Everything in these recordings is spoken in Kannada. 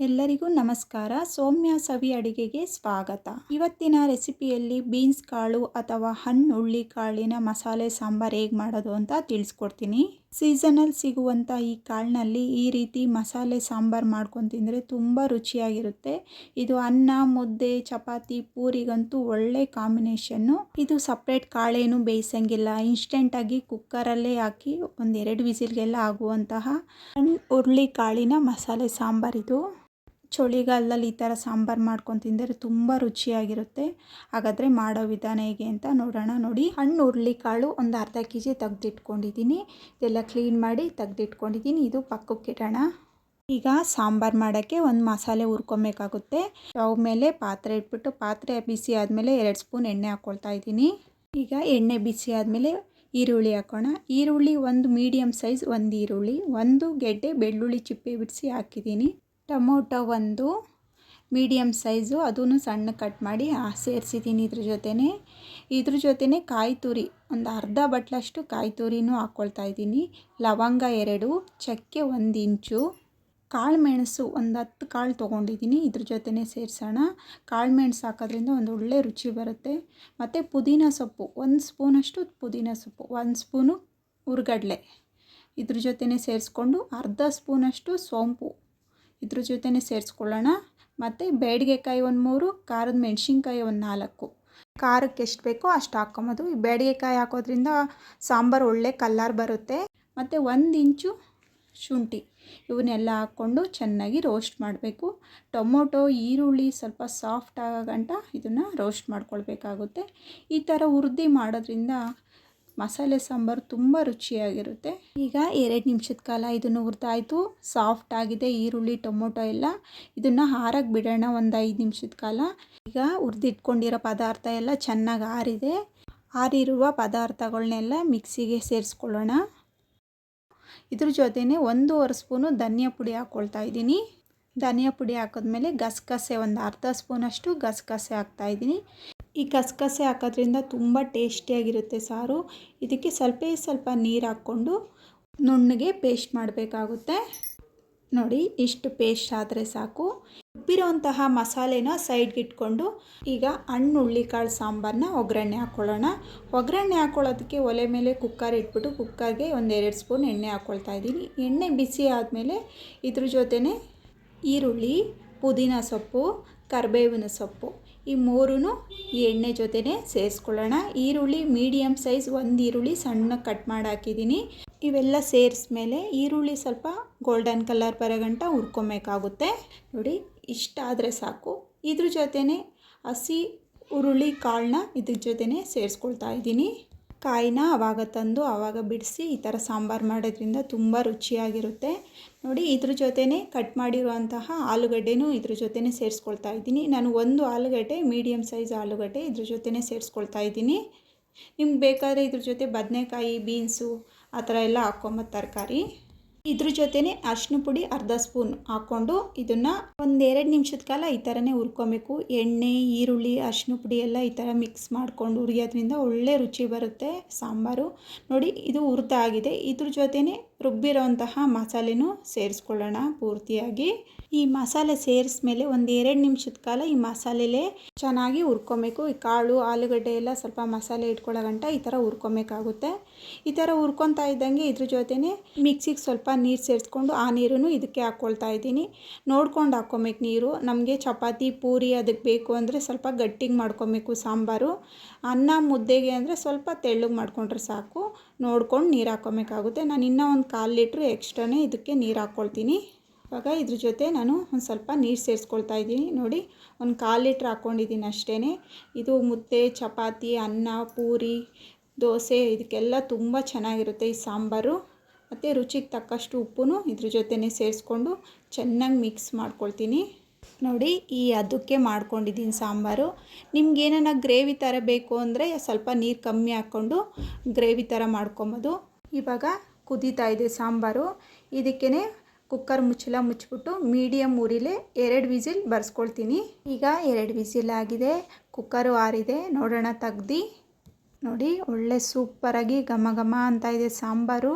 ಎಲ್ಲರಿಗೂ ನಮಸ್ಕಾರ. ಸೌಮ್ಯ ಸವಿ ಅಡಿಗೆಗೆ ಸ್ವಾಗತ. ಇವತ್ತಿನ ರೆಸಿಪಿಯಲ್ಲಿ ಬೀನ್ಸ್ ಕಾಳು ಅಥವಾ ಹುರುಳಿ ಕಾಳಿನ ಮಸಾಲೆ ಸಾಂಬಾರ್ ಹೇಗೆ ಮಾಡೋದು ಅಂತ ತಿಳಿಸ್ಕೊಡ್ತೀನಿ. ಸೀಸನಲ್ಲಿ ಸಿಗುವಂಥ ಈ ಕಾಳಿನಲ್ಲಿ ಈ ರೀತಿ ಮಸಾಲೆ ಸಾಂಬಾರ್ ಮಾಡ್ಕೊಂಡು ತಿಂದರೆ ತುಂಬ ರುಚಿಯಾಗಿರುತ್ತೆ. ಇದು ಅನ್ನ, ಮುದ್ದೆ, ಚಪಾತಿ, ಪೂರಿಗಂತೂ ಒಳ್ಳೆ ಕಾಂಬಿನೇಷನ್ನು. ಇದು ಸಪ್ರೇಟ್ ಕಾಳೇನು ಬೇಯಿಸಂಗಿಲ್ಲ, ಇನ್ಸ್ಟೆಂಟಾಗಿ ಕುಕ್ಕರಲ್ಲೇ ಹಾಕಿ ಒಂದೆರಡು ವಿಸಿಲ್ಗೆಲ್ಲ ಆಗುವಂತಹ ಹುರುಳಿ ಕಾಳಿನ ಮಸಾಲೆ ಸಾಂಬಾರಿದು. ಚಳಿಗಾಲದಲ್ಲಿ ಈ ಥರ ಸಾಂಬಾರು ಮಾಡ್ಕೊಂಡು ತಿಂದರೆ ತುಂಬ ರುಚಿಯಾಗಿರುತ್ತೆ. ಹಾಗಾದರೆ ಮಾಡೋ ವಿಧಾನ ಹೇಗೆ ಅಂತ ನೋಡೋಣ. ನೋಡಿ, ಹುರುಳಿಕಾಳು ಒಂದು ಅರ್ಧ ಕೆಜಿ ತೆಗೆದಿಟ್ಕೊಂಡಿದ್ದೀನಿ. ಇದೆಲ್ಲ ಕ್ಲೀನ್ ಮಾಡಿ ತೆಗೆದಿಟ್ಕೊಂಡಿದ್ದೀನಿ. ಇದು ಪಕ್ಕಕ್ಕೆ ಇಡೋಣ. ಈಗ ಸಾಂಬಾರು ಮಾಡೋಕ್ಕೆ ಒಂದು ಮಸಾಲೆ ಹುರ್ಕೊಬೇಕಾಗುತ್ತೆ. ಸ್ಟವ್ ಮೇಲೆ ಪಾತ್ರೆ ಇಟ್ಬಿಟ್ಟು ಪಾತ್ರೆ ಬಿಸಿ ಆದಮೇಲೆ 2 ಸ್ಪೂನ್ ಎಣ್ಣೆ ಹಾಕ್ಕೊಳ್ತಾ ಇದ್ದೀನಿ. ಈಗ ಎಣ್ಣೆ ಬಿಸಿ ಆದಮೇಲೆ ಈರುಳ್ಳಿ ಹಾಕೋಣ. ಈರುಳ್ಳಿ ಒಂದು ಮೀಡಿಯಮ್ ಸೈಜ್ ಒಂದು ಈರುಳ್ಳಿ, ಒಂದು ಗೆಡ್ಡೆ ಬೆಳ್ಳುಳ್ಳಿ ಚಿಪ್ಪೆ ಬಿಡಿಸಿ ಹಾಕಿದ್ದೀನಿ. ಟೊಮೊಟೊ ಒಂದು ಮೀಡಿಯಮ್ ಸೈಜು, ಅದನ್ನು ಸಣ್ಣ ಕಟ್ ಮಾಡಿ ಸೇರಿಸಿದ್ದೀನಿ. ಇದ್ರ ಜೊತೆನೇ ಕಾಯಿ ತುರಿ ಒಂದು ಅರ್ಧ ಬಟ್ಲಷ್ಟು ಕಾಯಿ ತುರಿನೂ ಹಾಕ್ಕೊಳ್ತಾ ಇದ್ದೀನಿ. ಲವಂಗ 2, ಚಕ್ಕೆ 1 ಇಂಚು, ಕಾಳು ಮೆಣಸು ಒಂದು 10 ಕಾಳು ತೊಗೊಂಡಿದ್ದೀನಿ. ಇದ್ರ ಜೊತೆನೇ ಸೇರಿಸೋಣ. ಕಾಳು ಮೆಣಸು ಹಾಕೋದ್ರಿಂದ ಒಂದು ಒಳ್ಳೆ ರುಚಿ ಬರುತ್ತೆ. ಮತ್ತು ಪುದೀನ ಸೊಪ್ಪು 1 ಸ್ಪೂನಷ್ಟು ಪುದೀನ ಸೊಪ್ಪು, 1 ಸ್ಪೂನು ಹುರ್ಗಡ್ಲೆ ಇದ್ರ ಜೊತೆನೇ ಸೇರಿಸ್ಕೊಂಡು, ಅರ್ಧ ಸ್ಪೂನಷ್ಟು ಸೋಂಪು ಇದ್ರ ಜೊತೆನೇ ಸೇರಿಸ್ಕೊಳ್ಳೋಣ. ಮತ್ತು ಬೇಡಿಗೆಕಾಯಿ 3, ಖಾರದ ಮೆಣಸಿನ್ಕಾಯಿ 4. ಖಾರಕ್ಕೆ ಎಷ್ಟು ಬೇಕೋ ಅಷ್ಟು ಹಾಕ್ಕೊಬೋದು. ಈ ಬೇಡಿಗೆಕಾಯಿ ಹಾಕೋದ್ರಿಂದ ಸಾಂಬಾರು ಒಳ್ಳೆ ಕಲರ್ ಬರುತ್ತೆ. ಮತ್ತು 1 ಇಂಚು ಶುಂಠಿ ಇವನ್ನೆಲ್ಲ ಹಾಕ್ಕೊಂಡು ಚೆನ್ನಾಗಿ ರೋಸ್ಟ್ ಮಾಡಬೇಕು. ಟೊಮೊಟೊ, ಈರುಳ್ಳಿ ಸ್ವಲ್ಪ ಸಾಫ್ಟ್ ಆಗೋ ಗಂಟ ಇದನ್ನು ರೋಸ್ಟ್ ಮಾಡ್ಕೊಳ್ಬೇಕಾಗುತ್ತೆ. ಈ ಥರ ಹುರಿದು ಮಾಡೋದ್ರಿಂದ ಮಸಾಲೆ ಸಾಂಬಾರು ತುಂಬ ರುಚಿಯಾಗಿರುತ್ತೆ. ಈಗ 2 ನಿಮಿಷದ ಕಾಲ ಇದನ್ನು ಹುರಿದಾಯಿತು. ಸಾಫ್ಟ್ ಆಗಿದೆ ಈರುಳ್ಳಿ, ಟೊಮೊಟೊ ಎಲ್ಲ. ಇದನ್ನು ಆರಕ್ಕೆ ಬಿಡೋಣ ಒಂದು 5 ನಿಮಿಷದ ಕಾಲ. ಈಗ ಹುರಿದಿಟ್ಕೊಂಡಿರೋ ಪದಾರ್ಥ ಎಲ್ಲ ಚೆನ್ನಾಗಿ ಆರಿದೆ. ಆರಿರುವ ಪದಾರ್ಥಗಳನ್ನೆಲ್ಲ ಮಿಕ್ಸಿಗೆ ಸೇರಿಸ್ಕೊಳ್ಳೋಣ. ಇದ್ರ ಜೊತೆನೇ 1.5 ಸ್ಪೂನು ಧನಿಯಾ ಪುಡಿ ಹಾಕ್ಕೊಳ್ತಾ ಇದ್ದೀನಿ. ಧನಿಯಾ ಪುಡಿ ಹಾಕಿದ್ಮೇಲೆ ಗಸಗಸೆ ಒಂದು ಅರ್ಧ ಸ್ಪೂನಷ್ಟು ಗಸಗಸೆ ಹಾಕ್ತಾಯಿದ್ದೀನಿ. ಈ ಗಸಗಸೆ ಹಾಕೋದ್ರಿಂದ ತುಂಬ ಟೇಸ್ಟಿಯಾಗಿರುತ್ತೆ ಸಾರು. ಇದಕ್ಕೆ ಸ್ವಲ್ಪ ನೀರು ಹಾಕ್ಕೊಂಡು ನುಣ್ಣಗೆ ಪೇಸ್ಟ್ ಮಾಡಬೇಕಾಗುತ್ತೆ. ನೋಡಿ, ಇಷ್ಟು ಪೇಸ್ಟ್ ಆದರೆ ಸಾಕು. ರುಬ್ಬಿರೋಂತಹ ಮಸಾಲೆನ ಸೈಡ್ಗೆ ಇಟ್ಕೊಂಡು ಈಗ ಹುರುಳಿಕಾಳು ಸಾಂಬಾರನ್ನ ಒಗ್ಗರಣೆ ಹಾಕ್ಕೊಳ್ಳೋಣ. ಒಗ್ಗರಣೆ ಹಾಕ್ಕೊಳ್ಳೋದಕ್ಕೆ ಒಲೆ ಮೇಲೆ ಕುಕ್ಕರ್ ಇಟ್ಬಿಟ್ಟು ಕುಕ್ಕರ್ಗೆ 1-2 ಸ್ಪೂನ್ ಎಣ್ಣೆ ಹಾಕ್ಕೊಳ್ತಾ ಇದ್ದೀನಿ. ಎಣ್ಣೆ ಬಿಸಿ ಆದಮೇಲೆ ಇದ್ರ ಜೊತೆನೇ ಈರುಳ್ಳಿ, ಪುದೀನ ಸೊಪ್ಪು, ಕರಿಬೇವಿನ ಸೊಪ್ಪು ಈ 3 ಈ ಎಣ್ಣೆ ಜೊತೆನೇ ಸೇರಿಸ್ಕೊಳ್ಳೋಣ. ಈರುಳ್ಳಿ ಮೀಡಿಯಮ್ ಸೈಜ್ 1 ಈರುಳ್ಳಿ ಸಣ್ಣ ಕಟ್ ಮಾಡಿ ಹಾಕಿದ್ದೀನಿ. ಇವೆಲ್ಲ ಸೇರಿಸ್ಮೇಲೆ ಈರುಳ್ಳಿ ಸ್ವಲ್ಪ ಗೋಲ್ಡನ್ ಕಲರ್ ಬರೋಗಂಟ ಹುರ್ಕೊಬೇಕಾಗುತ್ತೆ. ನೋಡಿ, ಇಷ್ಟಾದರೆ ಸಾಕು. ಇದ್ರ ಜೊತೆನೇ ಹಸಿ ಹುರುಳಿ ಕಾಳನ್ನ ಇದ್ರ ಜೊತೆನೇ ಸೇರಿಸ್ಕೊಳ್ತಾ ಇದ್ದೀನಿ. ಕಾಯಿನ ಆವಾಗ ತಂದು ಆವಾಗ ಬಿಡಿಸಿ ಈ ಥರ ಸಾಂಬಾರು ಮಾಡೋದ್ರಿಂದ ತುಂಬ ರುಚಿಯಾಗಿರುತ್ತೆ. ನೋಡಿ, ಇದ್ರ ಜೊತೆನೇ ಕಟ್ ಮಾಡಿರುವಂತಹ ಆಲೂಗಡ್ಡೆನೂ ಇದ್ರ ಜೊತೆನೇ ಸೇರಿಸ್ಕೊಳ್ತಾ ಇದ್ದೀನಿ. ನಾನು 1 ಆಲೂಗಡ್ಡೆ ಮೀಡಿಯಮ್ ಸೈಜ್ ಆಲೂಗಡ್ಡೆ ಇದ್ರ ಜೊತೆನೇ ಸೇರಿಸ್ಕೊಳ್ತಾ ಇದ್ದೀನಿ. ನಿಮ್ಗೆ ಬೇಕಾದರೆ ಇದ್ರ ಜೊತೆ ಬದನೆಕಾಯಿ, ಬೀನ್ಸು ಆ ಥರ ಎಲ್ಲ ಹಾಕ್ಕೊಂಬತ್ತು ತರಕಾರಿ. ಇದ್ರ ಜೊತೆನೇ ಅರಿಶಿನ ಪುಡಿ ಅರ್ಧ ಸ್ಪೂನ್ ಹಾಕ್ಕೊಂಡು ಇದನ್ನು 1-2 ನಿಮಿಷದ ಕಾಲ ಈ ಥರನೇ ಹುರ್ಕೊಬೇಕು. ಎಣ್ಣೆ, ಈರುಳ್ಳಿ, ಅರಿಶಿನ ಪುಡಿ ಎಲ್ಲ ಈ ಥರ ಮಿಕ್ಸ್ ಮಾಡ್ಕೊಂಡು ಹುರಿಯೋದ್ರಿಂದ ಒಳ್ಳೆ ರುಚಿ ಬರುತ್ತೆ ಸಾಂಬಾರು. ನೋಡಿ, ಇದು ಹುರಿದಾಗಿದೆ. ಇದ್ರ ಜೊತೆನೇ ರುಬ್ಬಿರೋಂತಹ ಮಸಾಲೆನೂ ಸೇರಿಸ್ಕೊಳ್ಳೋಣ ಪೂರ್ತಿಯಾಗಿ. ಈ ಮಸಾಲೆ ಸೇರಿಸ್ಮೇಲೆ 1-2 ನಿಮಿಷದ ಕಾಲ ಈ ಮಸಾಲೆಲೇ ಚೆನ್ನಾಗಿ ಹುರ್ಕೊಬೇಕು. ಈ ಕಾಳು, ಆಲೂಗಡ್ಡೆ ಎಲ್ಲ ಸ್ವಲ್ಪ ಮಸಾಲೆ ಇಟ್ಕೊಳ್ಳೋ ಗಂಟ ಈ ಥರ ಹುರ್ಕೊಬೇಕಾಗುತ್ತೆ. ಈ ಥರ ಹುರ್ಕೊತಾ ಇದ್ದಂಗೆ ಇದ್ರ ಜೊತೆನೇ ಮಿಕ್ಸಿಗೆ ಸ್ವಲ್ಪ ನೀರು ಸೇರಿಸ್ಕೊಂಡು ಆ ನೀರನ್ನು ಇದಕ್ಕೆ ಹಾಕ್ಕೊಳ್ತಾ ಇದ್ದೀನಿ. ನೋಡ್ಕೊಂಡು ಹಾಕ್ಕೊಬೇಕು ನೀರು. ನಮಗೆ ಚಪಾತಿ, ಪೂರಿ ಅದಕ್ಕೆ ಬೇಕು ಅಂದರೆ ಸ್ವಲ್ಪ ಗಟ್ಟಿಗೆ ಮಾಡ್ಕೊಬೇಕು ಸಾಂಬಾರು. ಅನ್ನ, ಮುದ್ದೆಗೆ ಅಂದರೆ ಸ್ವಲ್ಪ ತೆಳ್ಳಗೆ ಮಾಡ್ಕೊಂಡ್ರೆ ಸಾಕು. ನೋಡ್ಕೊಂಡು ನೀರು ಹಾಕ್ಕೊಬೇಕಾಗುತ್ತೆ. ನಾನು ಇನ್ನೂ 1/4 ಲೀಟ್ರ್ ಎಕ್ಸ್ಟ್ರಾನೇ ಇದಕ್ಕೆ ನೀರು ಹಾಕ್ಕೊಳ್ತೀನಿ. ಇವಾಗ ಇದ್ರ ಜೊತೆ ನಾನು ಒಂದು ಸ್ವಲ್ಪ ನೀರು ಸೇರಿಸ್ಕೊಳ್ತಾ ಇದ್ದೀನಿ. ನೋಡಿ, 1/4 ಲೀಟ್ರ್ ಹಾಕ್ಕೊಂಡಿದ್ದೀನಿ ಅಷ್ಟೇ. ಇದು ಮುದ್ದೆ, ಚಪಾತಿ, ಅನ್ನ, ಪೂರಿ, ದೋಸೆ ಇದಕ್ಕೆಲ್ಲ ತುಂಬ ಚೆನ್ನಾಗಿರುತ್ತೆ ಈ ಸಾಂಬಾರು. ಮತ್ತು ರುಚಿಗೆ ತಕ್ಕಷ್ಟು ಉಪ್ಪು ಇದ್ರ ಜೊತೆನೇ ಸೇರಿಸ್ಕೊಂಡು ಚೆನ್ನಾಗಿ ಮಿಕ್ಸ್ ಮಾಡ್ಕೊಳ್ತೀನಿ. ನೋಡಿ, ಈ ಅದಕ್ಕೆ ಮಾಡ್ಕೊಂಡಿದ್ದೀನಿ ಸಾಂಬಾರು. ನಿಮ್ಗೆ ಏನಾರ ಗ್ರೇವಿ ಥರ ಬೇಕು ಅಂದರೆ ಸ್ವಲ್ಪ ನೀರು ಕಮ್ಮಿ ಹಾಕ್ಕೊಂಡು ಗ್ರೇವಿ ಥರ ಮಾಡ್ಕೊಬೋದು. ಇವಾಗ ಕುದೀತಾ ಇದೆ ಸಾಂಬಾರು. ಇದಕ್ಕೇ ಕುಕ್ಕರ್ ಮುಚ್ಚಳ ಮುಚ್ಚಿಬಿಟ್ಟು ಮೀಡಿಯಮ್ ಉರಿಲೇ 2 ವಿಸಿಲ್ ಬರ್ಸ್ಕೊಳ್ತೀನಿ. ಈಗ 2 ವಿಸಿಲ್ ಆಗಿದೆ. ಕುಕ್ಕರು ಆರಿದೆ. ನೋಡೋಣ ತೆಗ್ದು. ನೋಡಿ, ಒಳ್ಳೆ ಸೂಪರಾಗಿ ಘಮ ಘಮ ಅಂತ ಇದೆ ಸಾಂಬಾರು.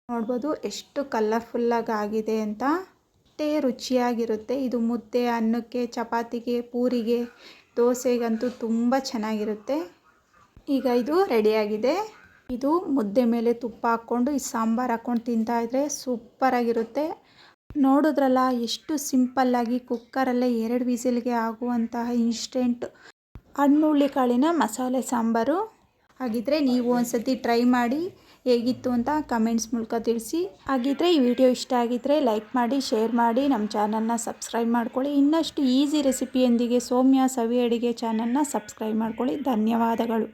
ನೋಡ್ಬೋದು ಎಷ್ಟು ಕಲರ್ಫುಲ್ಲಾಗಿ ಆಗಿದೆ ಅಂತ. ಅಷ್ಟೇ ರುಚಿಯಾಗಿರುತ್ತೆ. ಇದು ಮುದ್ದೆ, ಅನ್ನಕ್ಕೆ, ಚಪಾತಿಗೆ, ಪೂರಿಗೆ, ದೋಸೆಗಂತೂ ತುಂಬ ಚೆನ್ನಾಗಿರುತ್ತೆ. ಈಗ ಇದು ರೆಡಿಯಾಗಿದೆ. ಇದು ಮುದ್ದೆ ಮೇಲೆ ತುಪ್ಪ ಹಾಕ್ಕೊಂಡು ಈ ಸಾಂಬಾರು ಹಾಕ್ಕೊಂಡು ತಿಂತಾಯಿದ್ರೆ ಸೂಪರಾಗಿರುತ್ತೆ. ನೋಡಿದ್ರಲ್ಲ ಎಷ್ಟು ಸಿಂಪಲ್ಲಾಗಿ ಕುಕ್ಕರಲ್ಲೇ 2 ವಿಸಿಲ್ಗೆ ಆಗುವಂತಹ ಇನ್ಸ್ಟೆಂಟ್ ಹಣ್ಣುಳ್ಳಿ ಕಾಳಿನ ಮಸಾಲೆ ಸಾಂಬಾರು. ಹಾಗಿದ್ರೆ ನೀವು ಒಂದ್ಸತಿ ಟ್ರೈ ಮಾಡಿ ಹೇಗಿತ್ತು ಅಂತ ಕಮೆಂಟ್ಸ್ ಮೂಲಕ ತಿಳಿಸಿ. ಹಾಗಿದ್ರೆ ಈ ವಿಡಿಯೋ ಇಷ್ಟ ಆಗಿದ್ದರೆ ಲೈಕ್ ಮಾಡಿ, ಶೇರ್ ಮಾಡಿ, ನಮ್ಮ ಚಾನಲ್ನ ಸಬ್ಸ್ಕ್ರೈಬ್ ಮಾಡ್ಕೊಳ್ಳಿ. ಇನ್ನಷ್ಟು ಈಸಿ ರೆಸಿಪಿಯೊಂದಿಗೆ ಸೌಮ್ಯ ಸವಿ ಅಡುಗೆ ಚಾನಲ್ನ ಸಬ್ಸ್ಕ್ರೈಬ್ ಮಾಡ್ಕೊಳ್ಳಿ. ಧನ್ಯವಾದಗಳು.